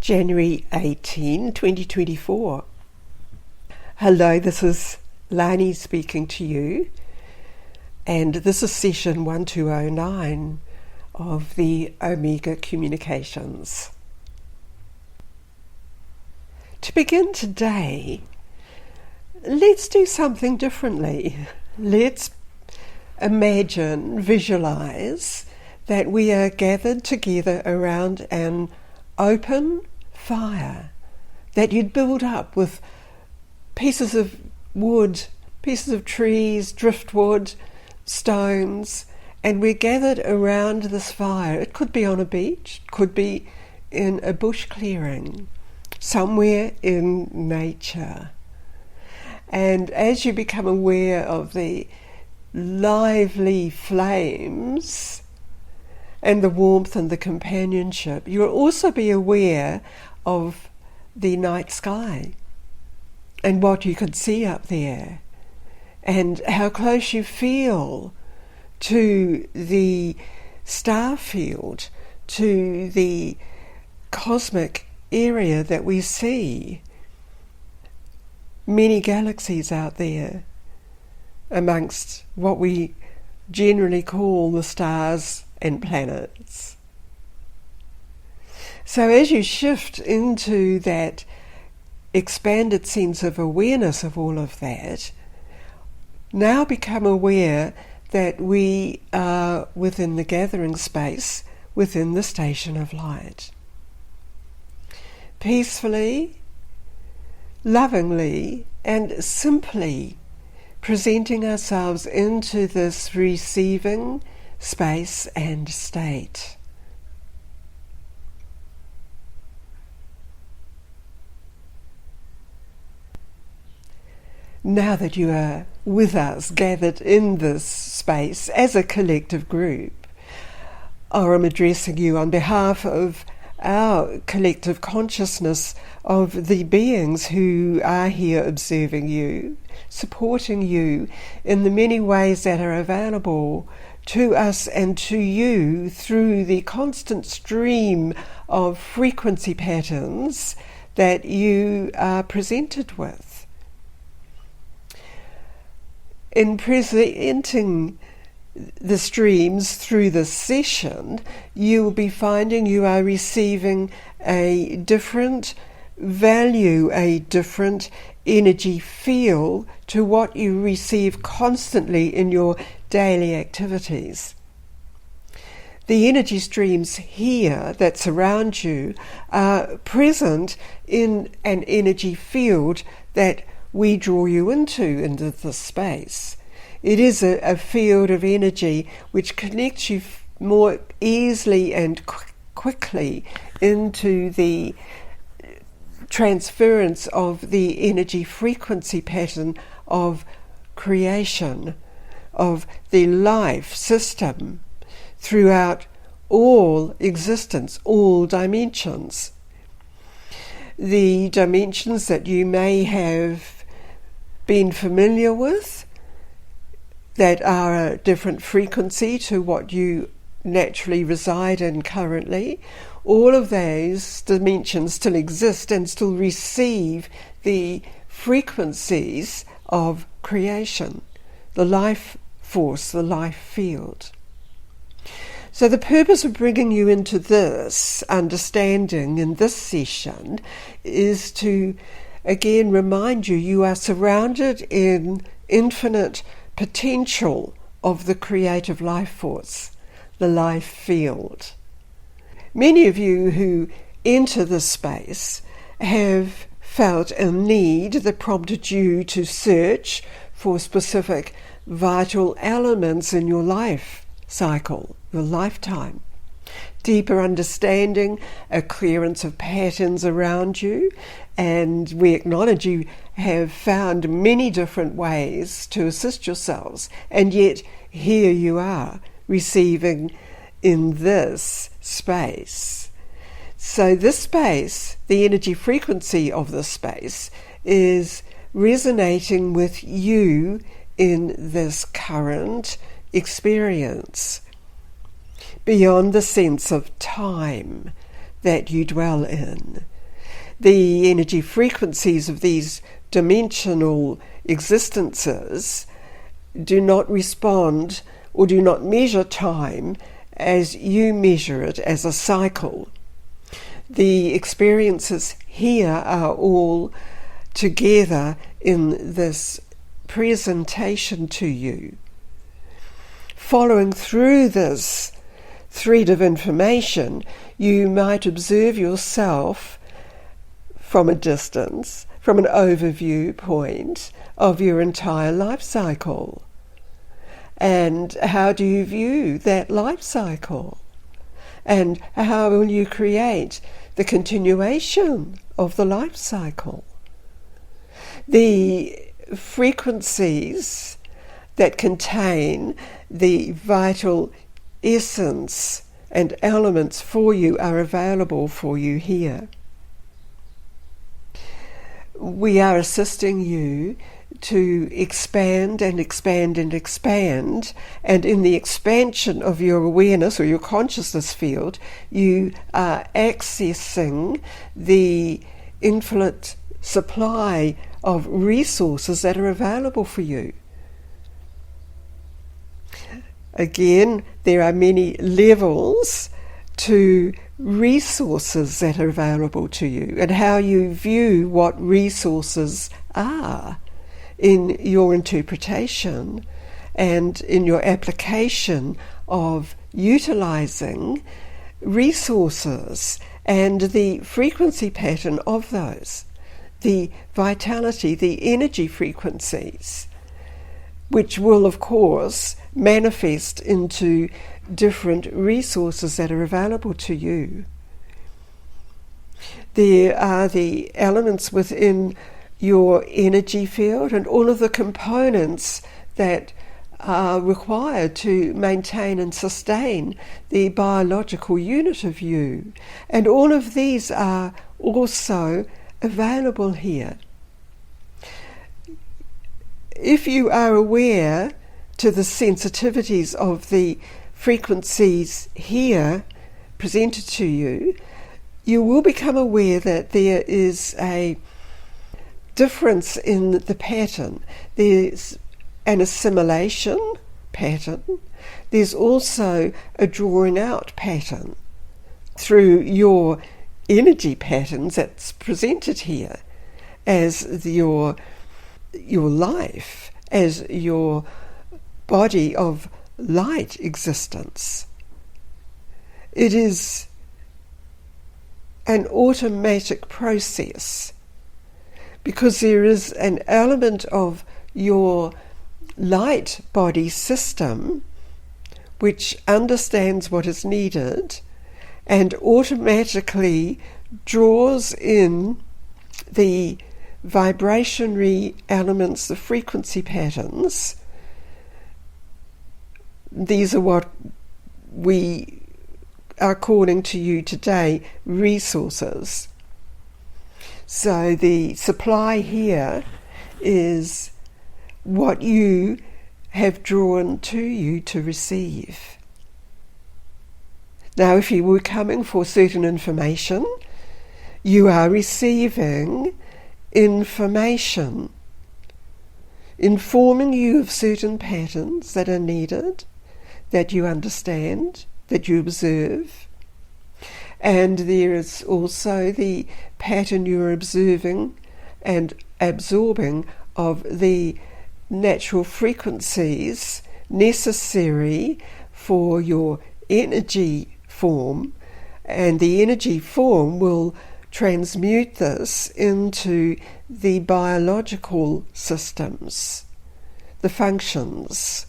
January 18, 2024. Hello, this is Lani speaking to you, and this is session 1209 of the Omega Communications. To begin today, let's do something differently. Let's imagine, visualize that we are gathered together around an open fire that you'd build up with pieces of wood, pieces of trees, driftwood, stones, and we're gathered around this fire. It could be on a beach, it could be in a bush clearing, somewhere in nature. And as you become aware of the lively flames and the warmth and the companionship, you'll also be aware of the night sky and what you can see up there and how close you feel to the star field, to the cosmic area that we see. Many galaxies out there amongst what we generally call the stars and planets. So as you shift into that expanded sense of awareness of all of that, now become aware that we are within the gathering space, within the station of light. Peacefully, lovingly, and simply presenting ourselves into this receiving space and state. Now that you are with us, gathered in this space as a collective group, I'm addressing you on behalf of our collective consciousness of the beings who are here observing you, supporting you in the many ways that are available to us and to you through the constant stream of frequency patterns that you are presented with. In presenting the streams through this session, you will be finding you are receiving a different value, a different energy feel to what you receive constantly in your daily activities. The energy streams here that surround you are present in an energy field that we draw you into this space. It is a field of energy which connects you more easily and quickly into the transference of the energy frequency pattern of creation, of the life system throughout all existence, all dimensions. The dimensions that you may have been familiar with, that are a different frequency to what you naturally reside in currently, all of those dimensions still exist and still receive the frequencies of creation, the life force, the life field. So the purpose of bringing you into this understanding in this session is to again remind you, you are surrounded in infinite potential of the creative life force, the life field. Many of you who enter this space have felt a need that prompted you to search for specific vital elements in your life cycle, your lifetime. Deeper understanding, a clearance of patterns around you, and we acknowledge you have found many different ways to assist yourselves, and yet here you are receiving in this space. So this space, the energy frequency of this space, is resonating with you in this current experience, beyond the sense of time that you dwell in. the energy frequencies of these dimensional existences do not respond or do not measure time as you measure it as a cycle. The experiences here are all together in this presentation to you. Following through this thread of information, you might observe yourself from a distance, from an overview point of your entire life cycle. And how do you view that life cycle? And how will you create the continuation of the life cycle? The frequencies that contain the vital essence and elements for you are available for you here. We are assisting you to expand and expand and expand, and in the expansion of your awareness or your consciousness field, you are accessing the infinite supply of resources that are available for you. Again, there are many levels to resources that are available to you, and how you view what resources are in your interpretation and in your application of utilizing resources and the frequency pattern of those, the vitality, the energy frequencies, which will of course manifest into different resources that are available to you. There are the elements within your energy field and all of the components that are required to maintain and sustain the biological unit of you. And all of these are also available here. If you are aware to the sensitivities of the frequencies here presented to you, you will become aware that there is a difference in the pattern. There's an assimilation pattern. There's also a drawing out pattern through your energy patterns that's presented here as your life, as your body of light existence. It is an automatic process, because there is an element of your light body system which understands what is needed and automatically draws in the vibrationary elements, the frequency patterns. These are what we are calling to you today resources. So the supply here is what you have drawn to you to receive. Now, if you were coming for certain information, you are receiving information informing you of certain patterns that are needed, that you understand, that you observe. And there is also the pattern you're observing and absorbing of the natural frequencies necessary for your energy form, and the energy form will transmute this into the biological systems, the functions.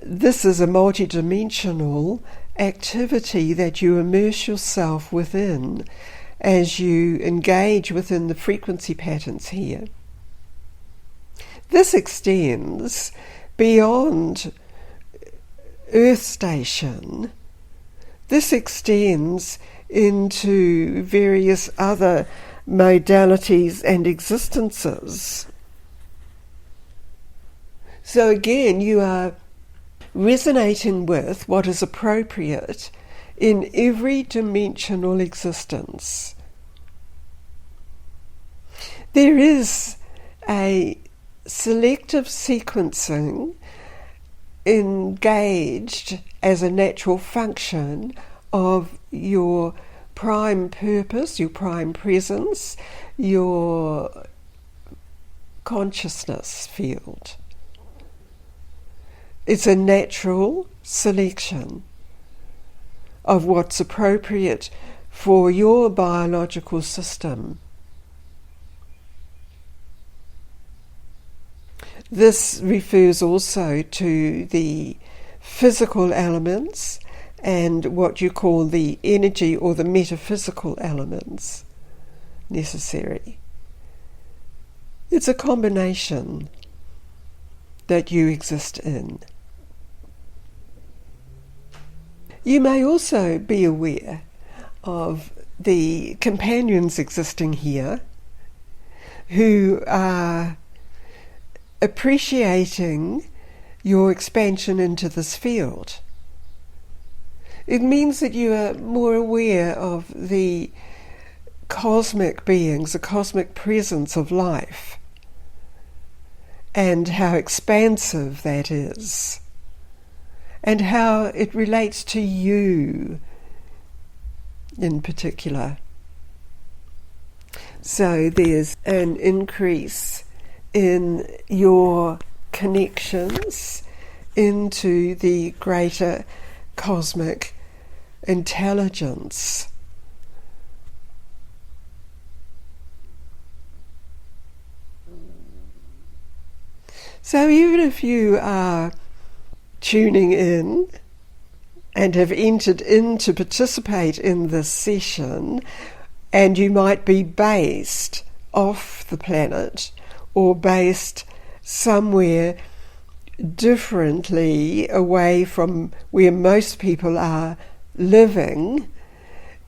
This is a multidimensional activity that you immerse yourself within as you engage within the frequency patterns here. This extends beyond Earth Station. This extends into various other modalities and existences. So again, you are resonating with what is appropriate in every dimensional existence. There is a selective sequencing engaged as a natural function of your prime purpose, your prime presence, your consciousness field. It's a natural selection of what's appropriate for your biological system. This refers also to the physical elements and what you call the energy or the metaphysical elements necessary. It's a combination that you exist in. You may also be aware of the companions existing here who are appreciating your expansion into this field. It means that you are more aware of the cosmic beings, the cosmic presence of life, and how expansive that is, and how it relates to you in particular. So there's an increase in your connections into the greater cosmic intelligence. So even if you are tuning in and have entered in to participate in this session, and you might be based off the planet or based somewhere differently away from where most people are living,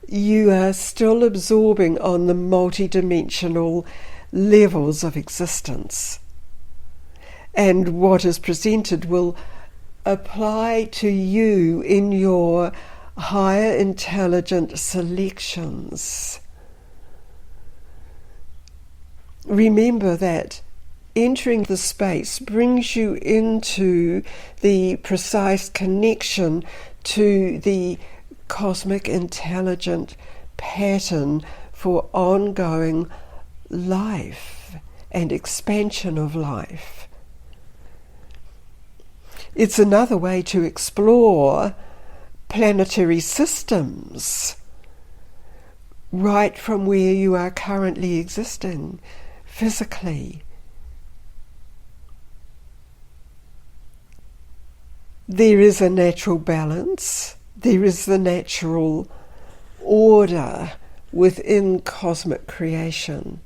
you are still absorbing on the multidimensional levels of existence. And what is presented will apply to you in your higher intelligent selections. Remember that entering the space brings you into the precise connection to the cosmic intelligent pattern for ongoing life and expansion of life. It's another way to explore planetary systems right from where you are currently existing physically. There is a natural balance, there is the natural order within cosmic creation.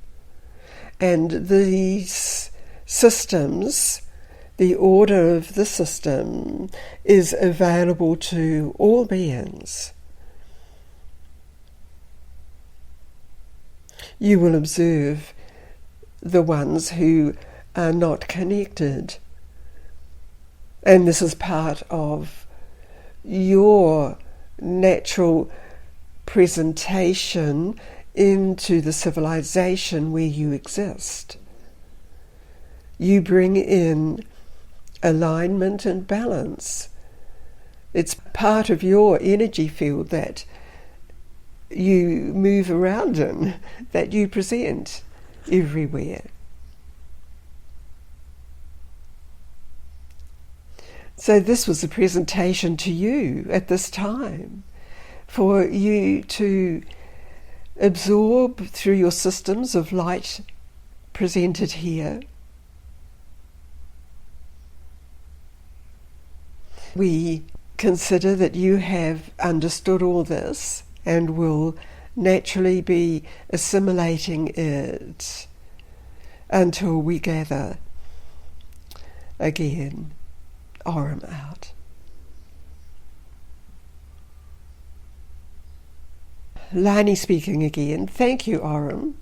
And these systems, the order of the system, is available to all beings. You will observe the ones who are not connected. And this is part of your natural presentation into the civilization where you exist. You bring in alignment and balance. It's part of your energy field that you move around in, that you present everywhere. So this was a presentation to you at this time, for you to absorb through your systems of light presented here. We consider that you have understood all this and will naturally be assimilating it until we gather again. Aurum out. Lani speaking again. Thank you, Aurum.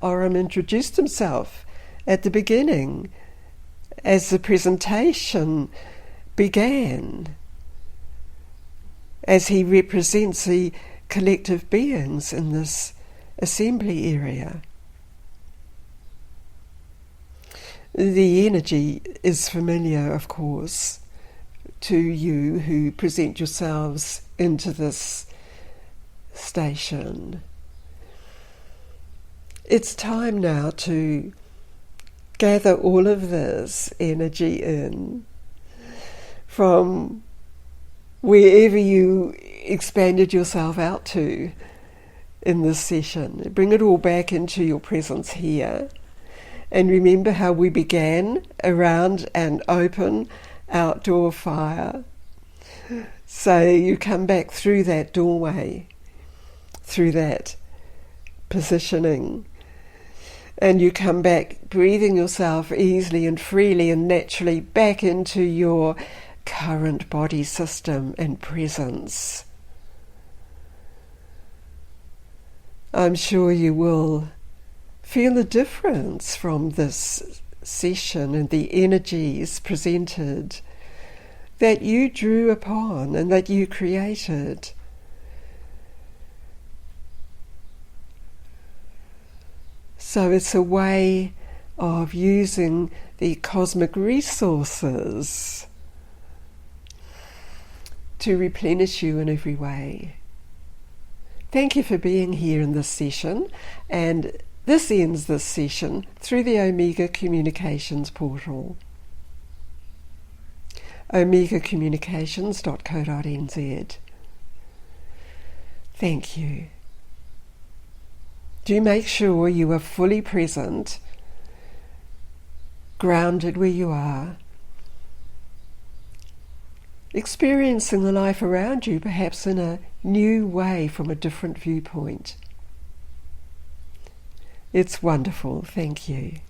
Aurum introduced himself at the beginning as the presentation began. as he represents the collective beings in this assembly area. The energy is familiar, of course, to you who present yourselves into this station. It's time now to gather all of this energy in from wherever you expanded yourself out to in this session. Bring it all back into your presence here. And remember how we began around an open outdoor fire. So you come back through that doorway, through that positioning, and you come back breathing yourself easily and freely and naturally back into your current body system and presence. I'm sure you will feel a difference from this session and the energies presented that you drew upon and that you created. So it's a way of using the cosmic resources to replenish you in every way. Thank you for being here in this session, and this ends this session through the Omega Communications portal. omegacommunications.co.nz. Thank you. Do make sure you are fully present, grounded where you are, experiencing the life around you perhaps in a new way from a different viewpoint. It's wonderful. Thank you.